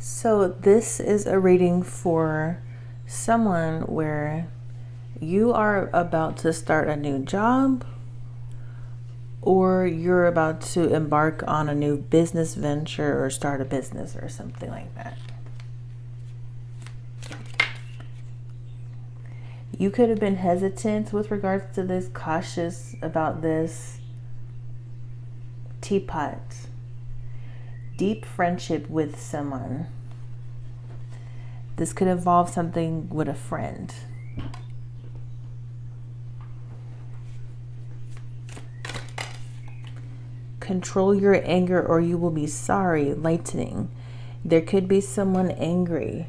So this is a reading for someone where you are about to start a new job, or you're about to embark on a new business venture or start a business or something like that. You could have been hesitant with regards to this, cautious about this. Teapot. Deep friendship with someone. This could involve something with a friend. Control your anger or you will be sorry. Lightning. There could be someone angry.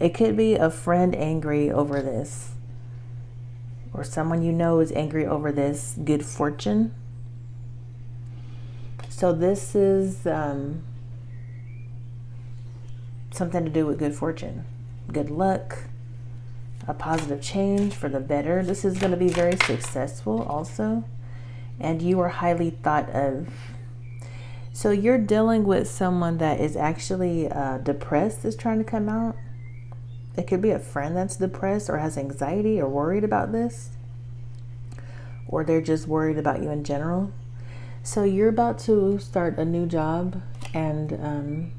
It could be a friend angry over this, or someone you know is angry over this good fortune. So this is something to do with good fortune, good luck, a positive change for the better. This is going to be very successful also, and you are highly thought of. So you're dealing with someone that is actually depressed, is trying to come out. It could be a friend that's depressed or has anxiety or worried about this, or they're just worried about you in general. So you're about to start a new job, and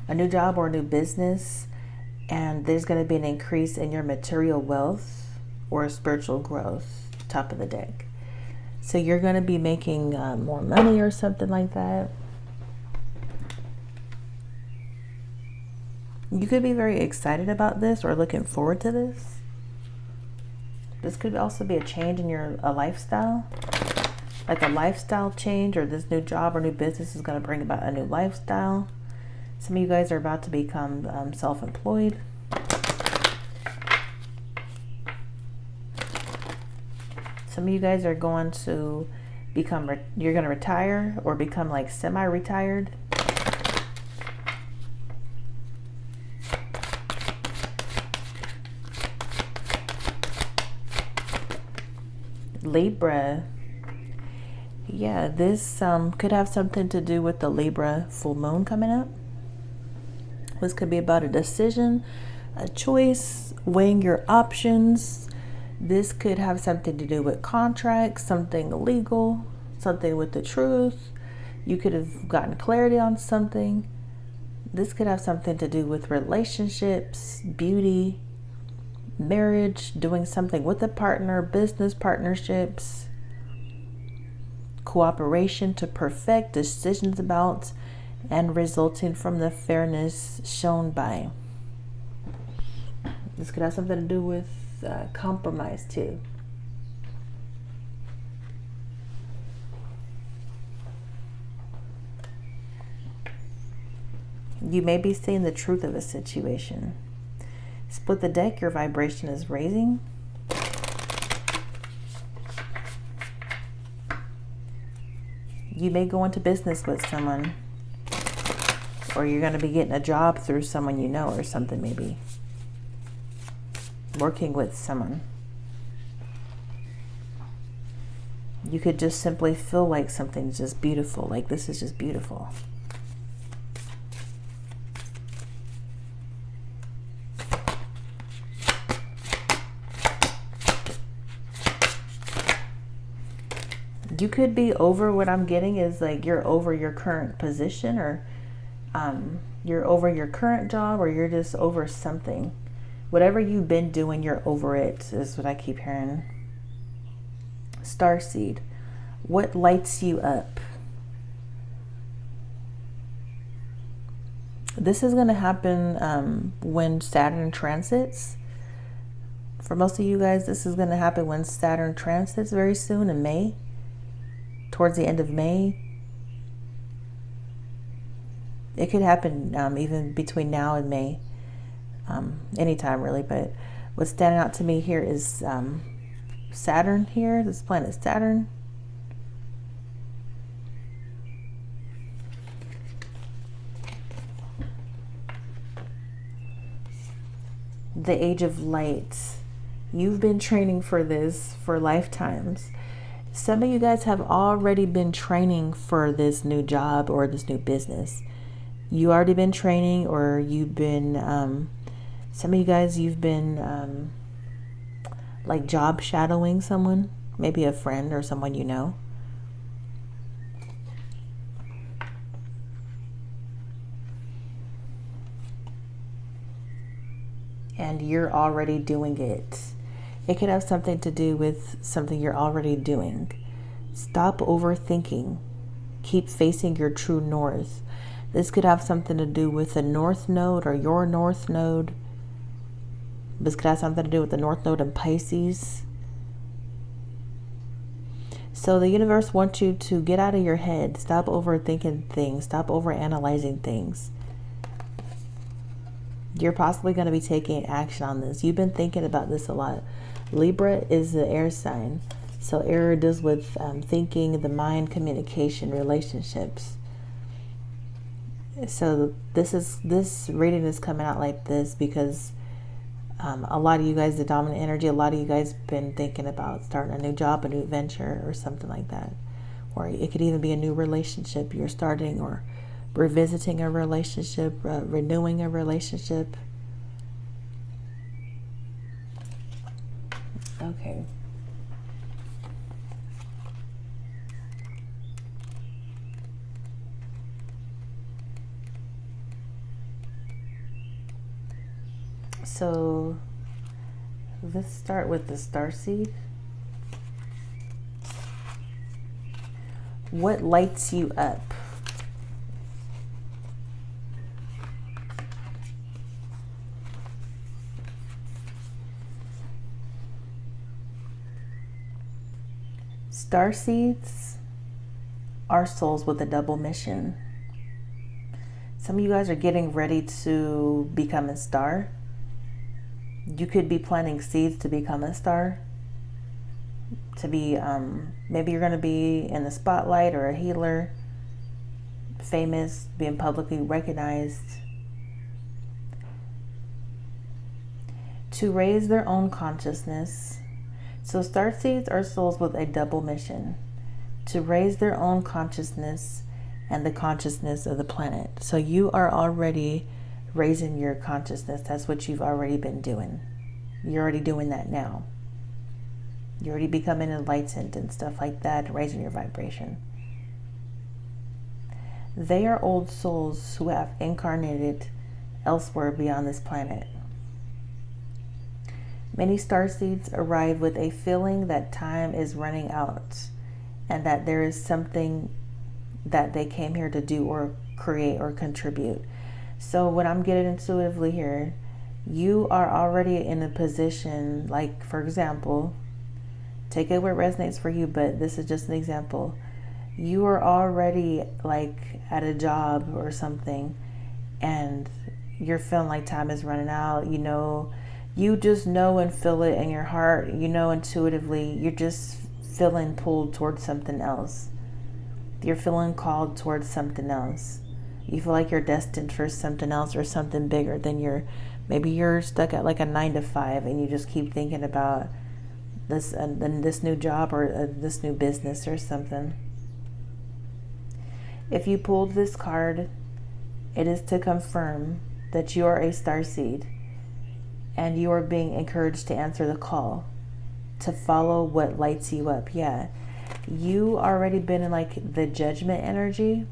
a new job or a new business, and there's going to be an increase in your material wealth or spiritual growth. Top of the deck. So you're going to be making more money or something like that. You could be very excited about this or looking forward to this. This could also be a change in your lifestyle, like a lifestyle change, or this new job or new business is going to bring about a new lifestyle. Some of you guys are about to become self-employed. Some of you guys are going to become, you're going to retire or become like semi-retired. Libra. Yeah, this could have something to do with the Libra full moon coming up. This could be about a decision, a choice, weighing your options. This could have something to do with contracts, something legal, something with the truth. You could have gotten clarity on something. This could have something to do with relationships, beauty, marriage, doing something with a partner, business partnerships, cooperation to perfect decisions about, and resulting from the fairness shown by. This could have something to do with compromise too. You may be seeing the truth of a situation. Split the deck, your vibration is raising. You may go into business with someone, or you're going to be getting a job through someone you know or something, maybe. Working with someone. You could just simply feel like something's just beautiful, like this is just beautiful. You could be over, what I'm getting is like you're over your current position, or you're over your current job, or you're just over something. Whatever you've been doing, you're over it, is what I keep hearing. Starseed. What lights you up? This is going to happen when Saturn transits. For most of you guys, this is going to happen when Saturn transits very soon in May. Towards the end of May. It could happen even between now and May. Anytime really, but what's standing out to me here is Saturn here, this planet Saturn. The Age of Light. You've been training for this for lifetimes. Some of you guys have already been training for this new job or this new business. You already been training, or you've been, some of you guys, you've been like job shadowing someone, maybe a friend or someone you know. And you're already doing it. It could have something to do with something you're already doing. Stop overthinking. Keep facing your true north. This could have something to do with the North Node or your North Node. This could have something to do with the North Node in Pisces. So the universe wants you to get out of your head. Stop overthinking things. Stop overanalyzing things. You're possibly going to be taking action on this. You've been thinking about this a lot. Libra is the air sign. So air deals with thinking, the mind, communication, relationships. So this reading is coming out like this because a lot of you guys, the dominant energy, a lot of you guys been thinking about starting a new job, a new venture, or something like that. Or it could even be a new relationship you're starting, or revisiting a relationship, renewing a relationship. Okay. So let's start with the starseed. What lights you up? Starseeds are souls with a double mission. Some of you guys are getting ready to become a star. You could be planting seeds to become a star. To be, maybe you're going to be in the spotlight, or a healer, famous, being publicly recognized. To raise their own consciousness. So starseeds are souls with a double mission. To raise their own consciousness and the consciousness of the planet. So you are already raising your consciousness. That's what you've already been doing. You're already doing that now. You're already becoming enlightened and stuff like that, raising your vibration. They are old souls who have incarnated elsewhere beyond this planet. Many starseeds arrive with a feeling that time is running out, and that there is something that they came here to do or create or contribute. So what I'm getting intuitively here, you are already in a position, like, for example, take it where it resonates for you, but this is just an example. You are already like at a job or something, and you're feeling like time is running out. You know, you just know and feel it in your heart. You know intuitively, you're just feeling pulled towards something else. You're feeling called towards something else. You feel like you're destined for something else or something bigger than maybe you're stuck at like a 9 to 5, and you just keep thinking about this new job or this new business or something. If you pulled this card, it is to confirm that you are a starseed, and you are being encouraged to answer the call, to follow what lights you up. Yeah, you already been in like the judgment energy.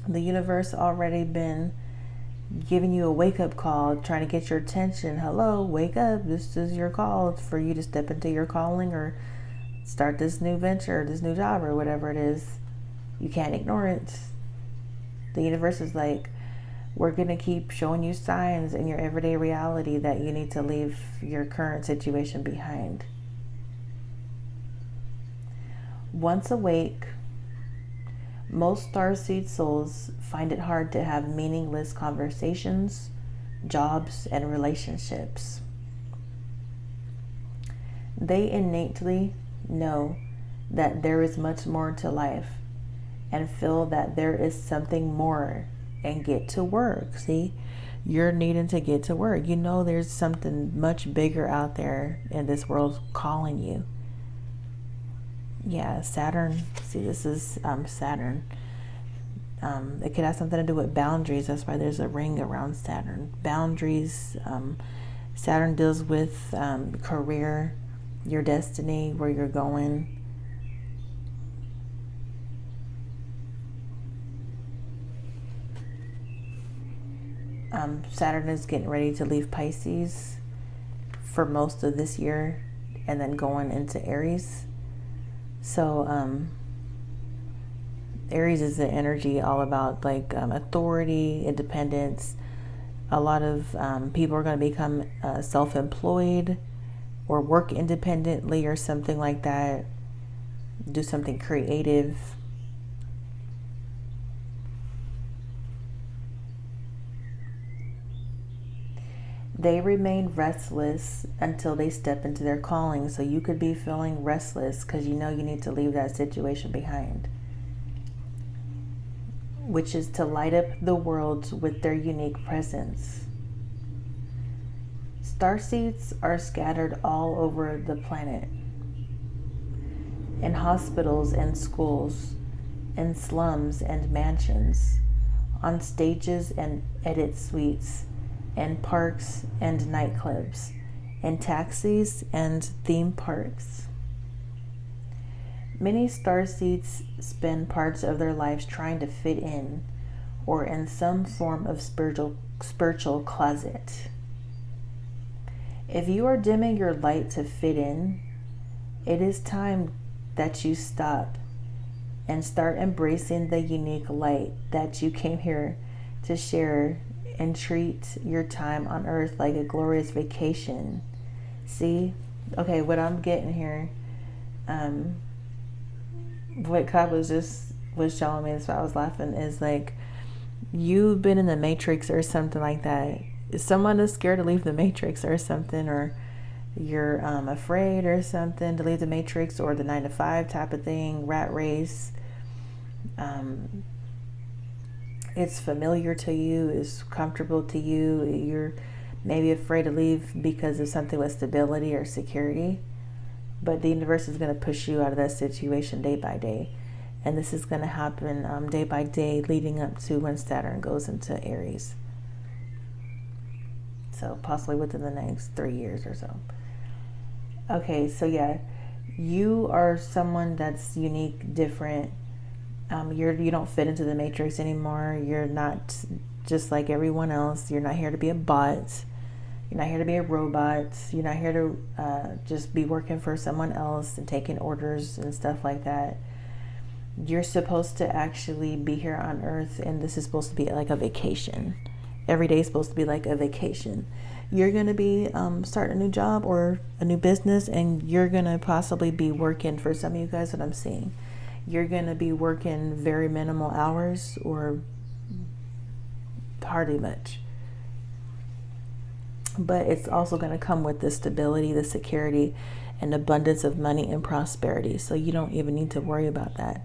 The universe already been giving you a wake-up call, trying to get your attention. Hello, wake up. This is your call for you to step into your calling, or start this new venture, this new job, or whatever it is. You can't ignore it. The universe is like, we're going to keep showing you signs in your everyday reality that you need to leave your current situation behind. Once awake, most starseed souls find it hard to have meaningless conversations, jobs, and relationships. They innately know that there is much more to life, and feel that there is something more, and get to work. See, you're needing to get to work. You know there's something much bigger out there in this world calling you. Yeah, Saturn. See, this is Saturn. It could have something to do with boundaries. That's why there's a ring around Saturn. Boundaries. Saturn deals with career, your destiny, where you're going. Saturn is getting ready to leave Pisces for most of this year and then going into Aries. So Aries is the energy all about like authority, independence. A lot of people are going to become self-employed or work independently or something like that. Do something creative. They remain restless until they step into their calling. So you could be feeling restless because you know you need to leave that situation behind, which is to light up the world with their unique presence. Starseeds are scattered all over the planet, in hospitals and schools, in slums and mansions, on stages and edit suites, in parks and nightclubs, in taxis and theme parks. Many starseeds spend parts of their lives trying to fit in or in some form of spiritual closet. If you are dimming your light to fit in, it is time that you stop and start embracing the unique light that you came here to share and treat your time on earth like a glorious vacation. See? Okay, what I'm getting here, what God was showing me, that's why I was laughing, is like you've been in the Matrix or something like that. Someone is scared to leave the Matrix or something, or you're afraid or something to leave the Matrix or the 9 to 5 type of thing, rat race. It's familiar to you, it's comfortable to you. You're maybe afraid to leave because of something with stability or security. But the universe is going to push you out of that situation day by day. And this is going to happen day by day leading up to when Saturn goes into Aries. So possibly within the next 3 years or so. Okay, so yeah, you are someone that's unique, different. You don't fit into the Matrix anymore. You're not just like everyone else. You're not here to be a bot. You're not here to be a robot. You're not here to just be working for someone else and taking orders and stuff like that. You're supposed to actually be here on Earth, and this is supposed to be like a vacation. Every day is supposed to be like a vacation. You're going to be starting a new job or a new business, and you're going to possibly be working, for some of you guys that I'm seeing, you're going to be working very minimal hours or hardly much. But it's also going to come with the stability, the security, and abundance of money and prosperity. So you don't even need to worry about that.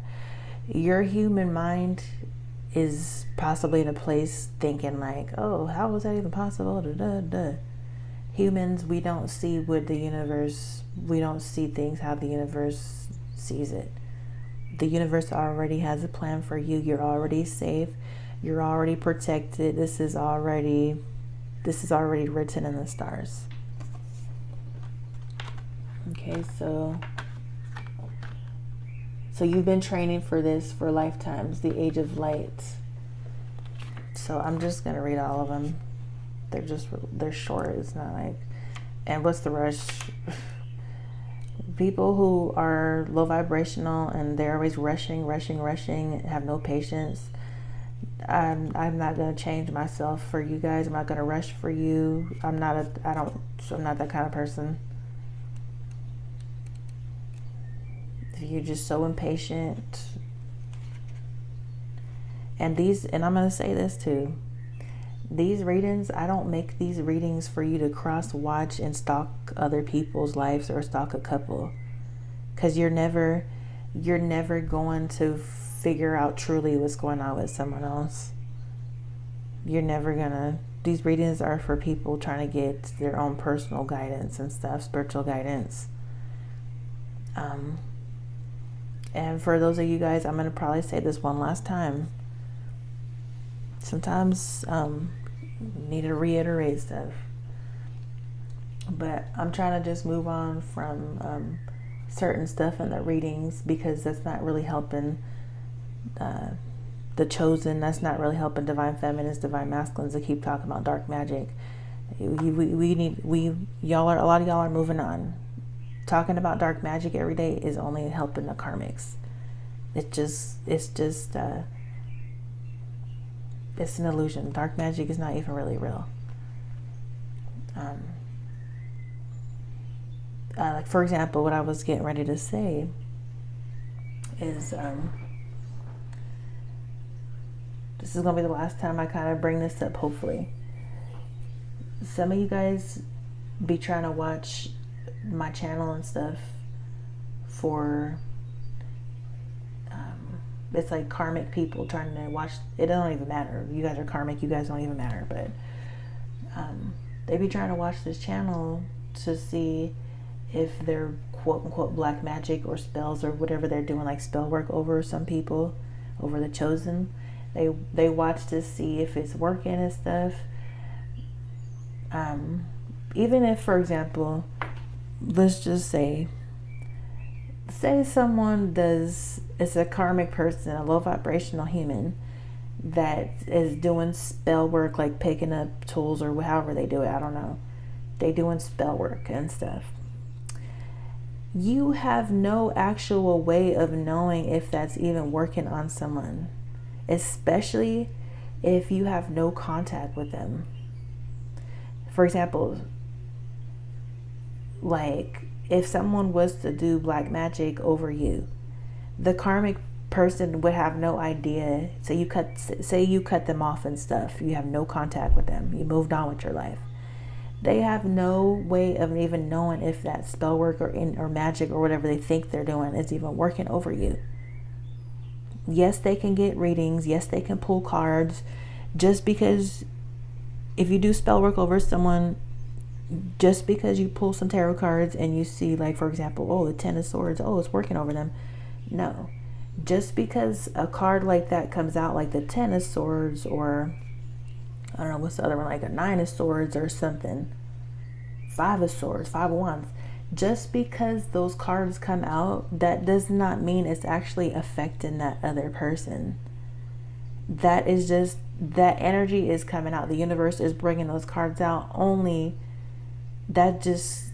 Your human mind is possibly in a place thinking like, oh, how was that even possible? Humans, we don't see what the universe, we don't see things how the universe sees it. The universe already has a plan for you. You're already safe. You're already protected. This is already written in the stars. Okay, so you've been training for this for lifetimes, the age of light. So I'm just going to read all of them. They're short. It's not like, and what's the rush? People who are low vibrational and they're always rushing, have no patience. I'm not going to change myself for you guys. I'm not going to rush for you. I'm not that kind of person. If you're just so impatient. And I'm going to say this too. These readings, I don't make these readings for you to cross watch and stalk other people's lives or stalk a couple. Because you're never going to figure out truly what's going on with someone else. You're never gonna. These readings are for people trying to get their own personal guidance and stuff, spiritual guidance. And for those of you guys, I'm going to probably say this one last time. Sometimes need to reiterate stuff. But I'm trying to just move on from certain stuff in the readings, because that's not really helping the chosen. That's not really helping divine feminines, divine masculines to keep talking about dark magic. A lot of y'all are moving on. Talking about dark magic every day is only helping the karmics. It's an illusion. Dark magic is not even really real. Like, for example, what I was getting ready to say is, this is going to be the last time I kind of bring this up, hopefully. Some of you guys be trying to watch my channel and stuff for, it's like karmic people trying to watch. It don't even matter. You guys are karmic. You guys don't even matter. But they be trying to watch this channel to see if they're quote unquote black magic or spells or whatever they're doing, like spell work over some people, over the chosen. They watch to see if it's working and stuff. Even if, for example, let's just say someone it's a karmic person, a low vibrational human that is doing spell work, like picking up tools or however they do it, I don't know. They doing spell work and stuff. You have no actual way of knowing if that's even working on someone, especially if you have no contact with them. For example, like if someone was to do black magic over you, the karmic person would have no idea. Say you cut them off and stuff. You have no contact with them. You moved on with your life. They have no way of even knowing if that spell work or magic or whatever they think they're doing is even working over you. Yes, they can get readings. Yes, they can pull cards. Just because if you do spell work over someone, just because you pull some tarot cards and you see, like, for example, oh, the Ten of Swords, oh, it's working over them. No. Just because a card like that comes out, like the Ten of Swords, or I don't know, what's the other one, like a Nine of Swords or something, Five of Swords, Five of Wands, just because those cards come out, that does not mean it's actually affecting that other person. That is just, that energy is coming out. The universe is bringing those cards out only. It's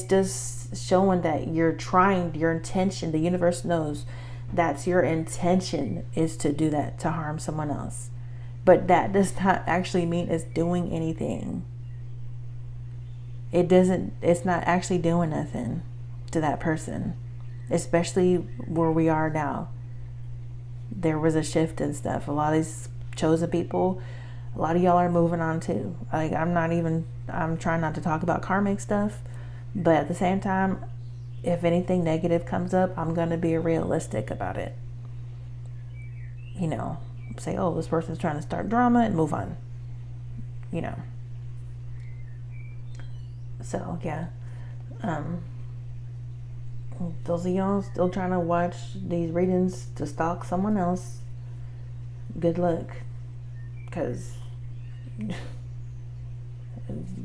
just showing that you're trying, your intention, the universe knows that's your intention is to do that, to harm someone else. But that does not actually mean it's doing anything. It's not actually doing nothing to that person, especially where we are now. There was a shift and stuff. A lot of these chosen people, a lot of y'all are moving on too. Like, I'm trying not to talk about karmic stuff, but at the same time, if anything negative comes up, I'm going to be realistic about it. You know, say, oh, this person's trying to start drama, and move on. You know. So, yeah. Those of y'all still trying to watch these readings to stalk someone else, good luck. Because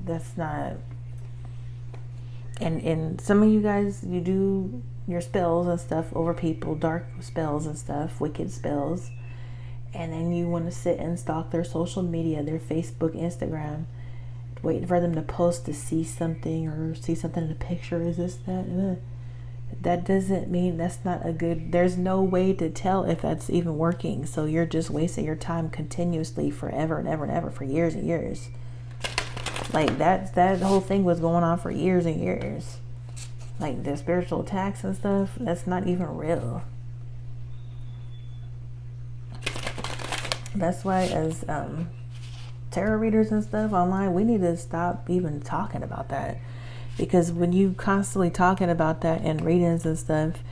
that's not... And some of you guys, you do your spells and stuff over people, dark spells and stuff, wicked spells, and then you want to sit and stalk their social media, their Facebook, Instagram, waiting for them to post to see something, or see something in a picture. Is this that? That doesn't mean, that's not a good, there's no way to tell if that's even working. So you're just wasting your time continuously forever and ever and ever, for years and years. Like, that whole thing was going on for years and years. Like, the spiritual attacks and stuff, that's not even real. That's why, as tarot readers and stuff online, we need to stop even talking about that. Because when you constantly talking about that in readings and stuff,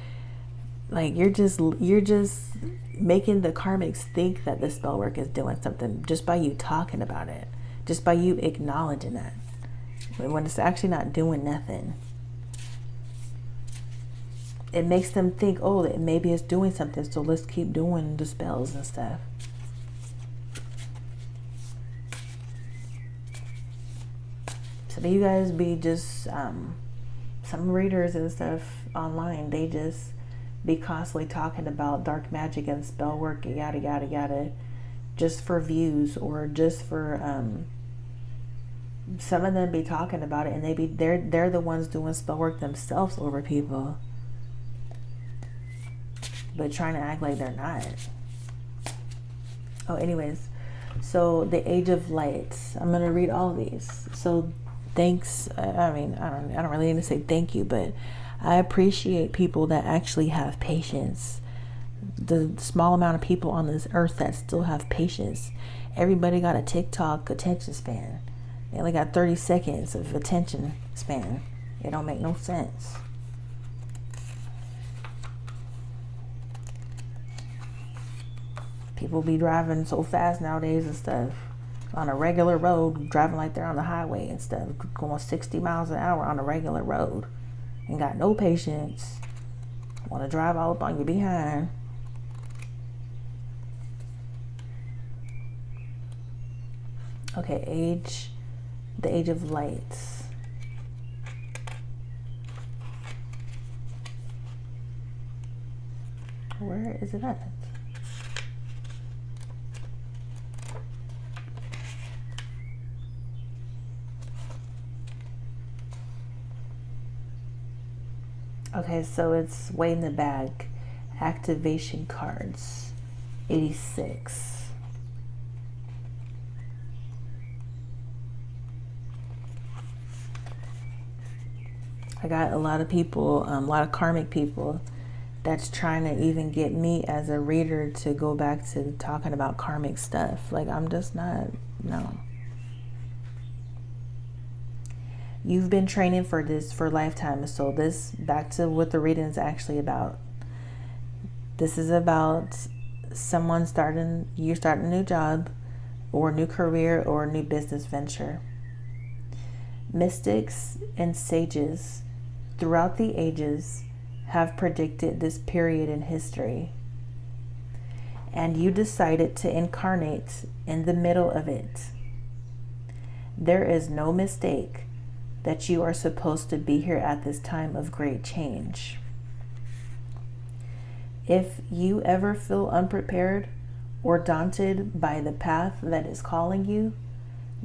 like, you're just making the karmics think that the spell work is doing something just by you talking about it. Just by you acknowledging that, when it's actually not doing nothing. it makes them think, oh, that maybe it's doing something, so let's keep doing the spells and stuff. So you guys be just some readers and stuff online, they just be constantly talking about dark magic and spell work, yada yada yada, just for views, or just for some of them be talking about it, and they're the ones doing spell work themselves over people, but trying to act like they're not. Oh, anyways, so the Age of Light, I'm gonna read all these. So thanks. I mean, I don't really need to say thank you, but I appreciate people that actually have patience. The small amount of people on this earth that still have patience. Everybody got a TikTok attention span. They only got 30 seconds of attention span. It don't make no sense. People be driving so fast nowadays and stuff on a regular road, driving like they're on the highway and stuff, going 60 miles an hour on a regular road. Ain't got no patience. Want to drive all up on your behind. Okay, the Age of Light. Where is it at? Okay, so it's way in the back. Activation cards, 86. I got a lot of people, a lot of karmic people that's trying to even get me as a reader to go back to talking about karmic stuff. Like, I'm just not, no. You've been training for this for lifetimes. So this, back to what the reading is actually about. This is about someone you starting a new job or new career or new business venture. Mystics and sages throughout the ages have predicted this period in history. And you decided to incarnate in the middle of it. There is no mistake that you are supposed to be here at this time of great change. If you ever feel unprepared or daunted by the path that is calling you,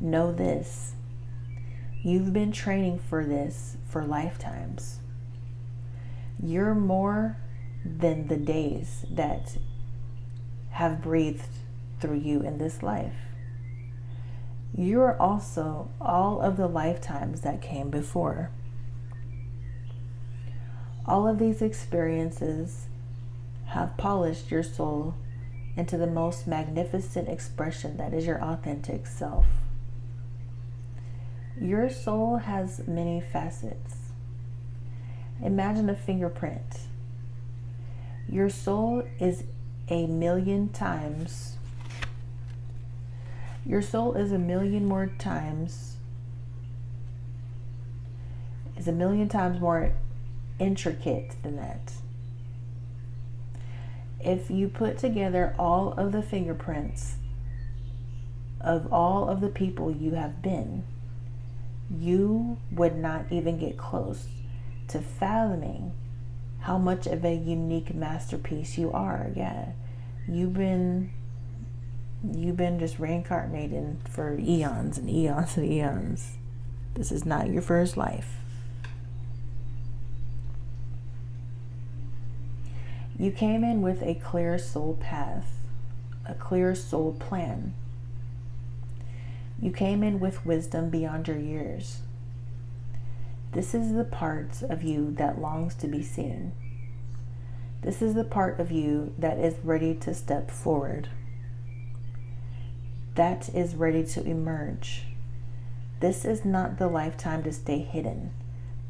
know this. You've been training for this for lifetimes. You're more than the days that have breathed through you in this life. You are also all of the lifetimes that came before. All of these experiences have polished your soul into the most magnificent expression that is your authentic self. Your soul has many facets. Imagine a fingerprint. Your soul is a million times. Your soul is a million times more intricate than that. If you put together all of the fingerprints of all of the people you have been, you would not even get close to fathoming how much of a unique masterpiece you are. Yeah, you've been just reincarnating for eons and eons and eons. This is not your first life. You came in with a clear soul path, a clear soul plan. You came in with wisdom beyond your years. This is the part of you that longs to be seen. This is the part of you that is ready to step forward, that is ready to emerge. This is not the lifetime to stay hidden,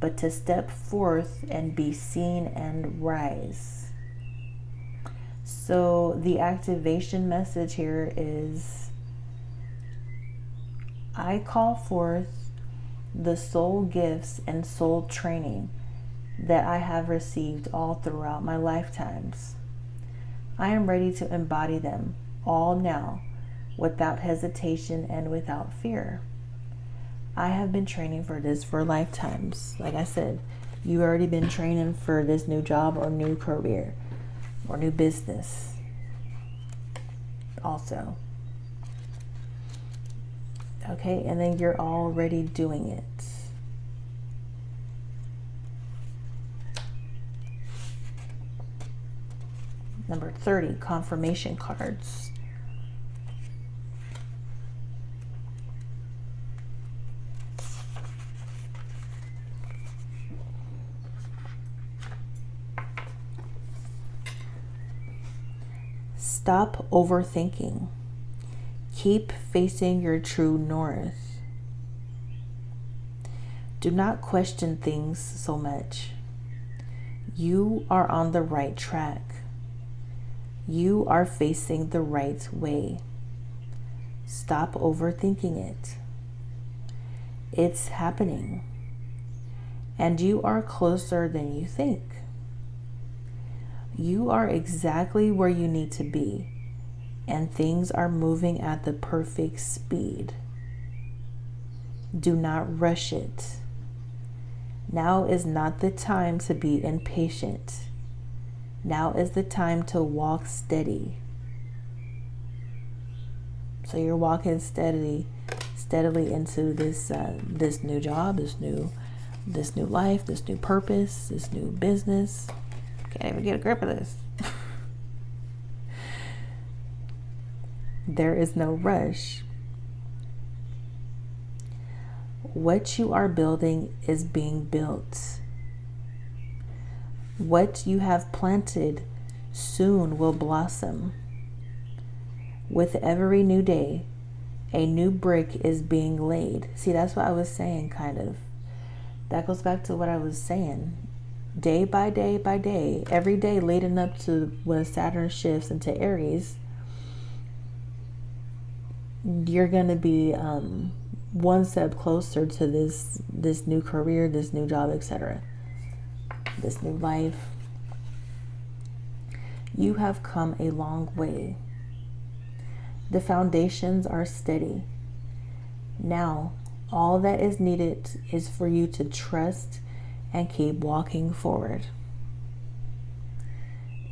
but to step forth and be seen and rise. So the activation message here is, I call forth the soul gifts and soul training that I have received all throughout my lifetimes. I am ready to embody them all now, without hesitation and without fear. I have been training for this for lifetimes. Like I said, you've already been training for this new job or new career or new business also. Okay, and then you're already doing it. Number 30, confirmation cards. Stop overthinking. Keep facing your true north. Do not question things so much. You are on the right track. You are facing the right way. Stop overthinking it. It's happening. And you are closer than you think. You are exactly where you need to be, and things are moving at the perfect speed. Do not rush it. Now is not the time to be impatient. Now is the time to walk steady. So you're walking steadily into this new job, this new life, this new purpose, this new business. Can't even get a grip of this. There is no rush. What you are building is being built. What you have planted soon will blossom. With every new day, a new brick is being laid. See, that's what I was saying, kind of. That goes back to what I was saying. Day by day by day, every day leading up to when Saturn shifts into Aries, you're going to be one step closer to this new career, this new job, etc. This new life. You have come a long way. The foundations are steady. Now, all that is needed is for you to trust and keep walking forward.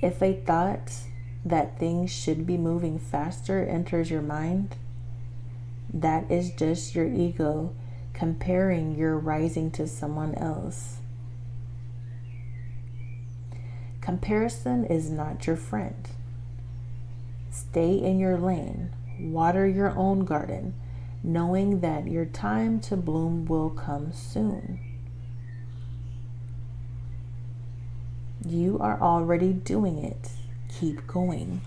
If a thought that things should be moving faster enters your mind, that is just your ego comparing your rising to someone else. Comparison is not your friend. Stay in your lane, water your own garden, knowing that your time to bloom will come soon. You are already doing it. Keep going.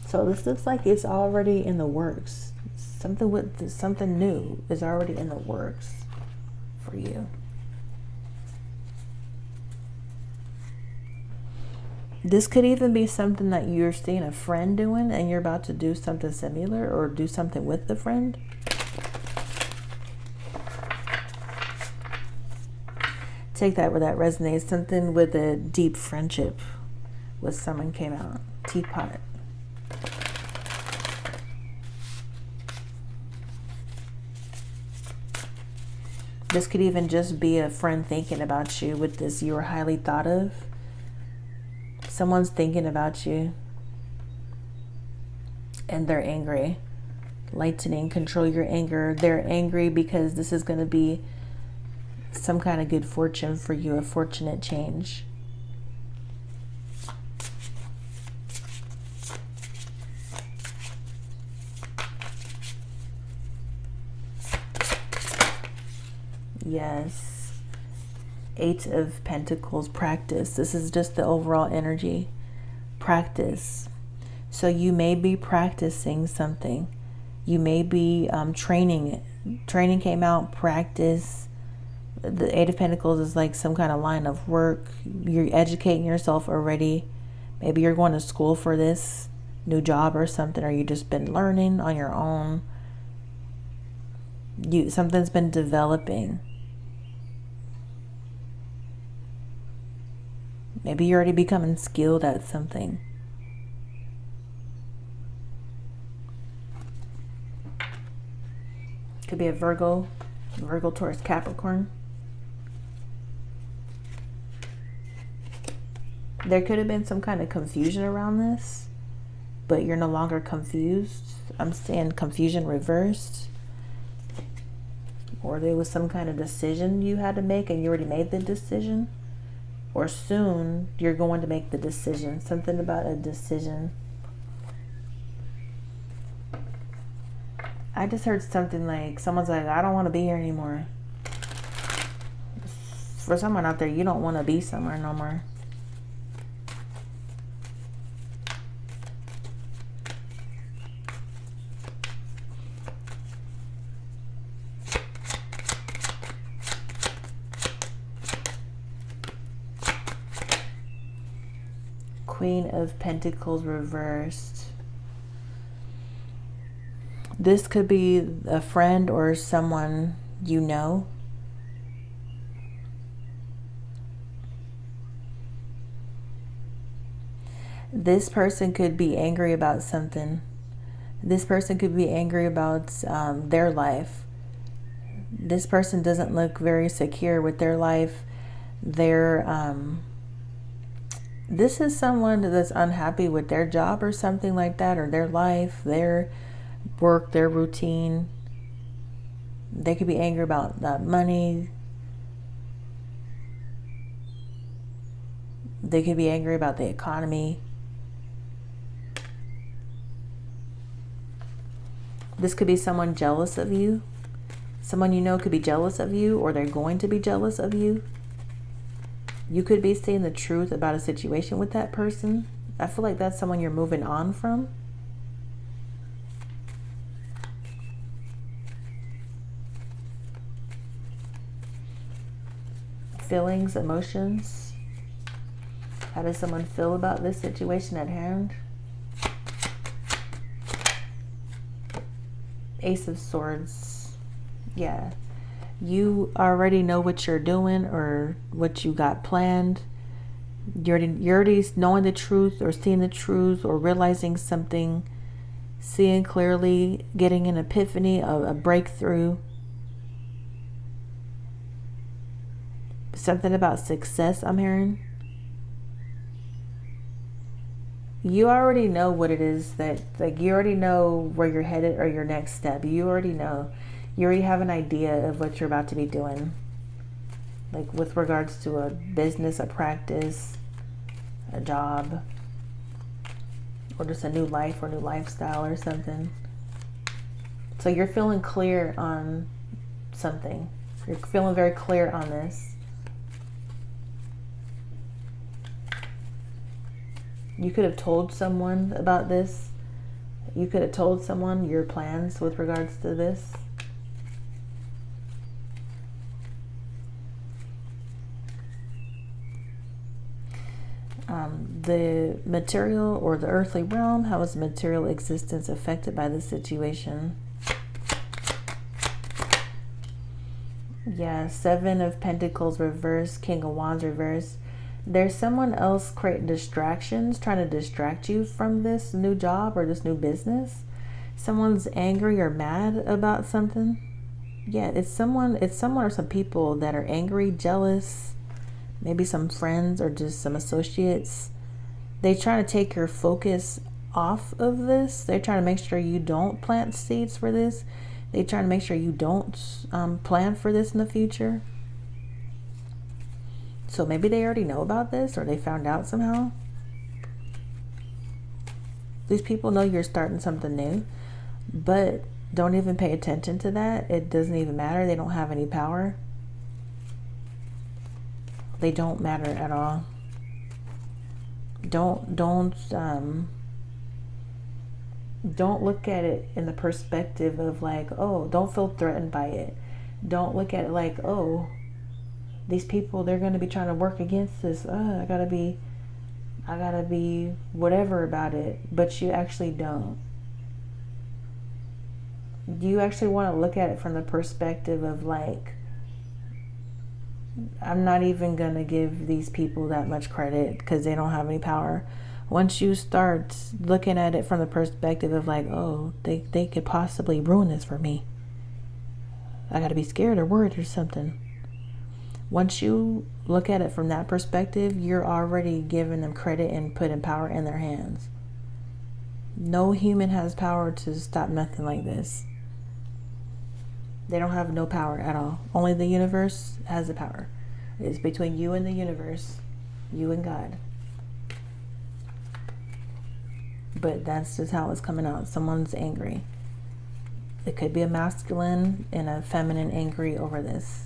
So this looks like it's already in the works. Something new is already in the works for you. This could even be something that you're seeing a friend doing and you're about to do something similar or do something with the friend. Take that where that resonates. Something with a deep friendship with someone came out. Teapot. This could even just be a friend thinking about you with this. You were highly thought of. Someone's thinking about you and they're angry. Lightning, control your anger. They're angry because this is going to be some kind of good fortune for you, a fortunate change. Yes. 8 of Pentacles, practice. This is just the overall energy. Practice. So you may be practicing something. You may be training. Training came out, practice. The 8 of Pentacles is like some kind of line of work. You're educating yourself already. Maybe you're going to school for this new job or something, or you just been learning on your own. Something's been developing. Maybe you're already becoming skilled at something. Could be a Virgo, Taurus, Capricorn. There could have been some kind of confusion around this, but you're no longer confused. I'm saying confusion reversed. Or there was some kind of decision you had to make and you already made the decision. Or soon you're going to make the decision. Something about a decision. I just heard something like, someone's like, I don't want to be here anymore. For someone out there, you don't want to be somewhere no more. Queen of Pentacles reversed. This could be a friend or someone you know. This person could be angry about something. This person could be angry about their life. This person doesn't look very secure with their life. This is someone that's unhappy with their job or something like that, or their life, their work, their routine. They could be angry about money. They could be angry about the economy. This could be someone jealous of you. Someone you know could be jealous of you, or they're going to be jealous of you. You could be seeing the truth about a situation with that person. I feel like that's someone you're moving on from. Feelings, emotions. How does someone feel about this situation at hand? Ace of Swords. Yeah. You already know what you're doing or what you got planned. You're already knowing the truth or seeing the truth or realizing something, seeing clearly, getting an epiphany, a breakthrough. Something about success I'm hearing. You already know what it is that, like, you already know where you're headed or your next step. You already know. You already have an idea of what you're about to be doing. Like with regards to a business, a practice, a job, or just a new life or new lifestyle or something. So you're feeling clear on something. You're feeling very clear on this. You could have told someone about this. You could have told someone your plans with regards to this. The material or the earthly realm, how is material existence affected by this situation? Yeah, Seven of Pentacles reverse, King of Wands reverse. There's someone else creating distractions, trying to distract you from this new job or this new business. Someone's angry or mad about something. Yeah, it's someone or some people that are angry, jealous, maybe some friends or just some associates. They try to take your focus off of this. They're trying to make sure you don't plant seeds for this. They try to make sure you don't plan for this in the future. So maybe they already know about this or they found out somehow. These people know you're starting something new, but don't even pay attention to that. It doesn't even matter. They don't have any power. They don't matter at all. Don't look at it in the perspective of like, oh, don't feel threatened by it. Don't look at it like, oh, these people, they're going to be trying to work against this. I gotta be whatever about it. But you actually don't. You actually want to look at it from the perspective of like, I'm not even going to give these people that much credit because they don't have any power. Once you start looking at it from the perspective of like, oh, they could possibly ruin this for me. I got to be scared or worried or something. Once you look at it from that perspective, you're already giving them credit and putting power in their hands. No human has power to stop nothing like this. They don't have no power at all. Only the universe has the power. It's between you and the universe, you and God. But that's just how it's coming out. Someone's angry. It could be a masculine and a feminine angry over this.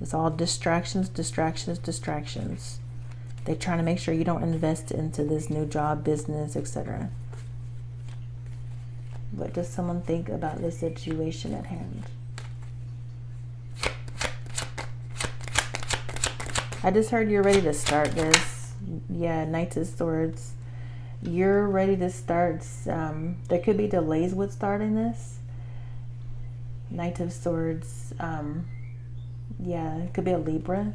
It's all distractions, distractions, distractions. They're trying to make sure you don't invest into this new job, business, etc. What does someone think about the situation at hand? I just heard you're ready to start this. Yeah, Knight of Swords. You're ready to start. There could be delays with starting this. Knight of Swords. Yeah, it could be a Libra.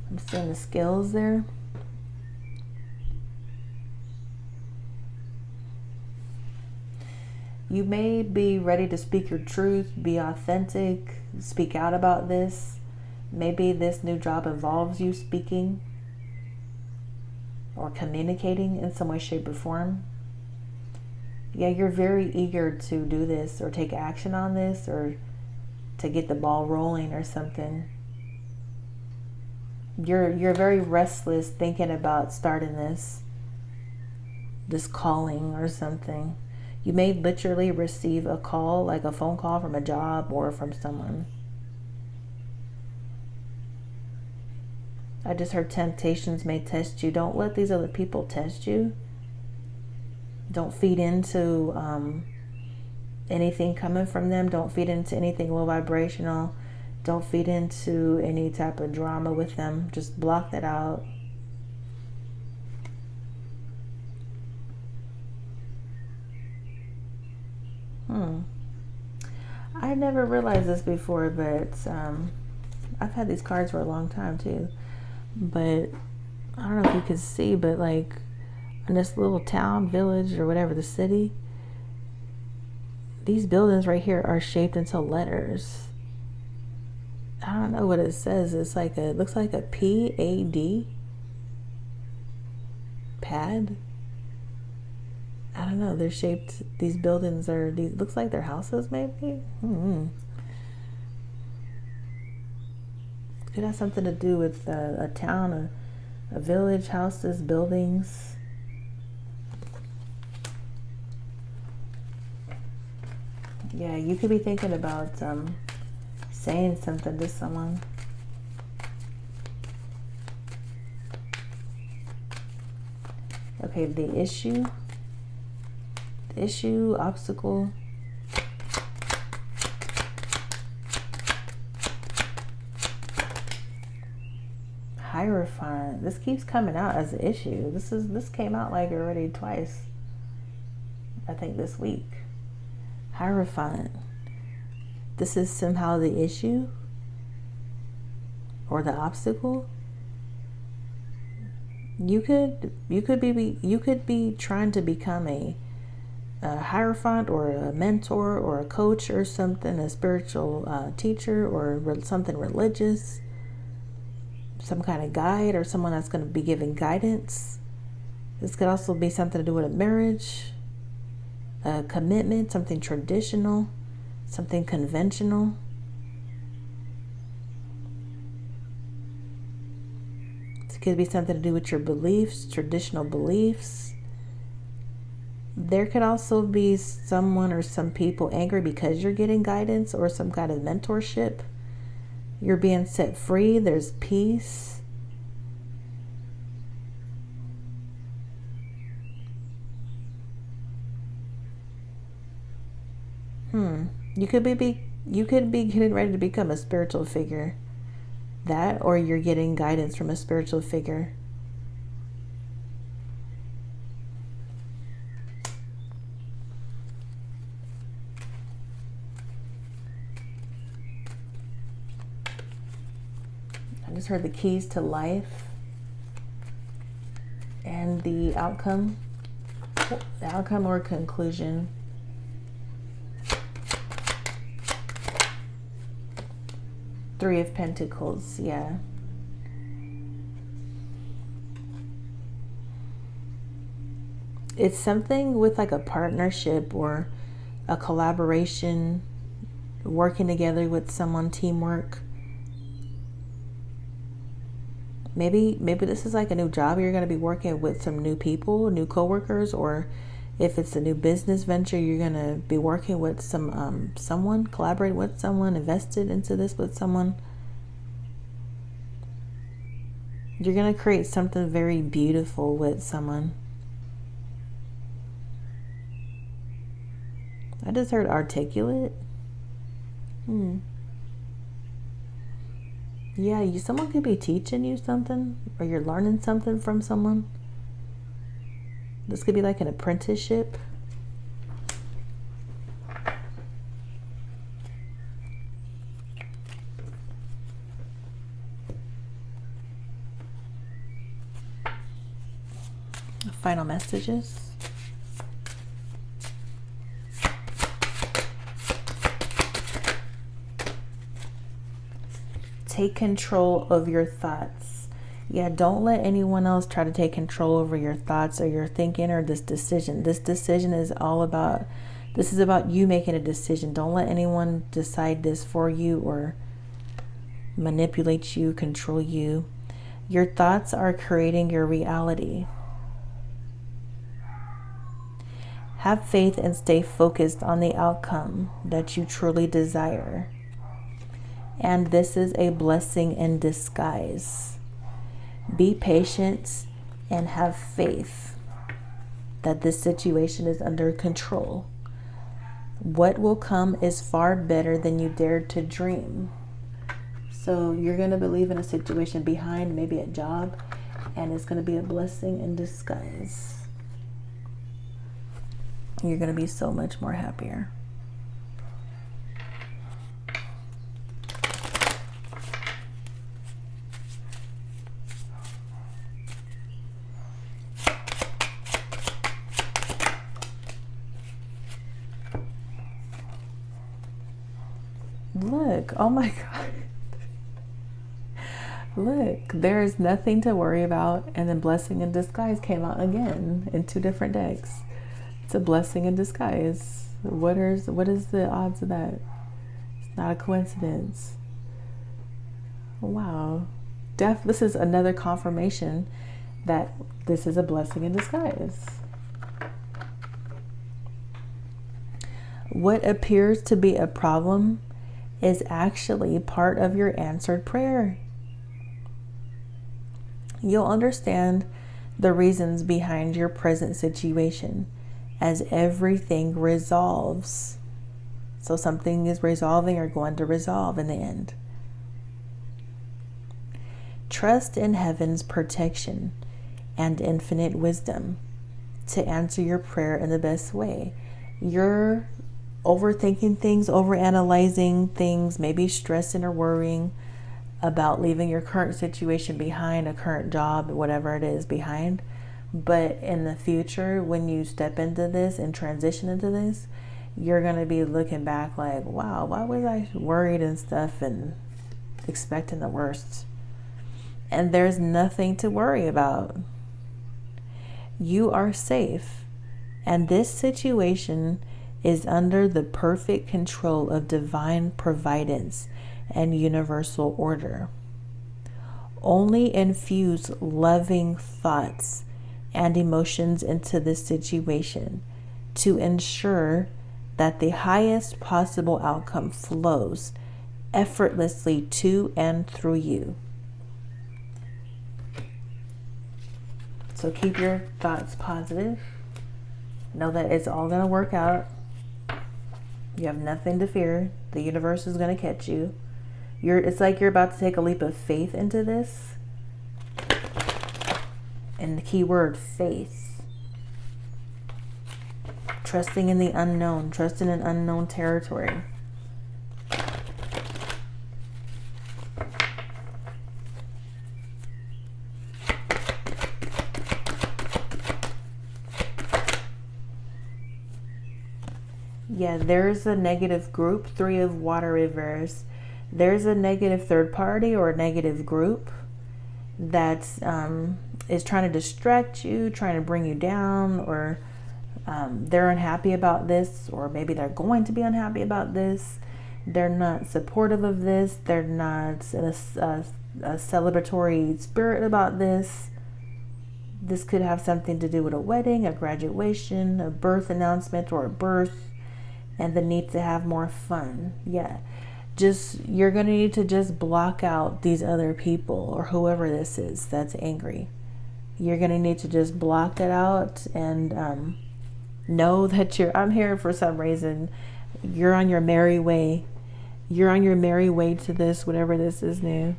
I'm seeing the skills there. You may be ready to speak your truth, be authentic, speak out about this. Maybe this new job involves you speaking or communicating in some way, shape, or form. Yeah, you're very eager to do this or take action on this or to get the ball rolling or something. You're very restless thinking about starting this calling or something. You may literally receive a call, like a phone call from a job or from someone. I just heard temptations may test you. Don't let these other people test you. Don't feed into anything coming from them. Don't feed into anything low vibrational. Don't feed into any type of drama with them. Just block that out. I never realized this before, but I've had these cards for a long time too. But I don't know if you can see, but like in this little town, village, or whatever, the city, these buildings right here are shaped into letters. I don't know what it says. It's like it looks like a PAD. Pad. I don't know. They're shaped. These buildings are. These looks like they're houses, maybe. Could have something to do with a town, a village, houses, buildings. Yeah, you could be thinking about saying something to someone. Okay, the issue, obstacle. Hierophant. This keeps coming out as an issue. This came out like already twice, I think, this week. Hierophant. This is somehow the issue or the obstacle. You could be trying to become a hierophant or a mentor or a coach or something, a spiritual teacher or something religious, some kind of guide or someone that's going to be giving guidance. This could also be something to do with a marriage, a commitment, something traditional, something conventional. It could be something to do with your beliefs, traditional beliefs. There could also be someone or some people angry because you're getting guidance or some kind of mentorship. You're being set free. There's peace. You could be getting ready to become a spiritual figure. That, or you're getting guidance from a spiritual figure. heard the keys to life and the outcome or conclusion. Three of Pentacles, yeah. It's something with like a partnership or a collaboration, working together with someone, teamwork. Maybe this is like a new job. You're going to be working with some new people, new coworkers, or if it's a new business venture, you're going to be working with someone, collaborate with someone, invested into this with someone. You're going to create something very beautiful with someone. I just heard articulate. Yeah, someone could be teaching you something, or you're learning something from someone. This could be like an apprenticeship. Final messages. Take control of your thoughts. Yeah, don't let anyone else try to take control over your thoughts or your thinking or this decision. This decision is about you making a decision. Don't let anyone decide this for you or manipulate you, control you. Your thoughts are creating your reality. Have faith and stay focused on the outcome that you truly desire. And this is a blessing in disguise. Be patient and have faith that this situation is under control. What will come is far better than you dared to dream. So you're going to believe in a situation behind, maybe a job, and it's going to be a blessing in disguise. You're going to be so much more happier. Look, oh my God. Look, there is nothing to worry about. And then blessing in disguise came out again in two different decks. It's a blessing in disguise. What is the odds of that? It's not a coincidence. Wow. This is another confirmation that this is a blessing in disguise. What appears to be a problem is actually part of your answered prayer. You'll understand the reasons behind your present situation as everything resolves. So something is resolving or going to resolve in the end. Trust in heaven's protection and infinite wisdom to answer your prayer in the best way. You're overthinking things, overanalyzing things, maybe stressing or worrying about leaving your current situation behind, a current job, whatever it is behind. But in the future, when you step into this and transition into this, you're going to be looking back like, wow, why was I worried and stuff and expecting the worst? And there's nothing to worry about. You are safe. And this situation is under the perfect control of divine providence and universal order. Only infuse loving thoughts and emotions into this situation to ensure that the highest possible outcome flows effortlessly to and through you. So keep your thoughts positive. Know that it's all going to work out. You have nothing to fear. The universe is going to catch you. It's like you're about to take a leap of faith into this. And the key word, faith. Trusting in the unknown. Trusting in unknown territory. Yeah, there's a negative group, 3 of water reverse. There's a negative third party or a negative group that's is trying to distract you, trying to bring you down, or they're unhappy about this, or maybe they're going to be unhappy about this. They're not supportive of this. They're not in a celebratory spirit about this. This could have something to do with a wedding, a graduation, a birth announcement, or a birth, and the need to have more fun. Yeah. Just, you're going to need to just block out these other people or whoever this is that's angry. You're going to need to just block it out and know that I'm here for some reason. You're on your merry way. You're on your merry way to this, whatever this is new.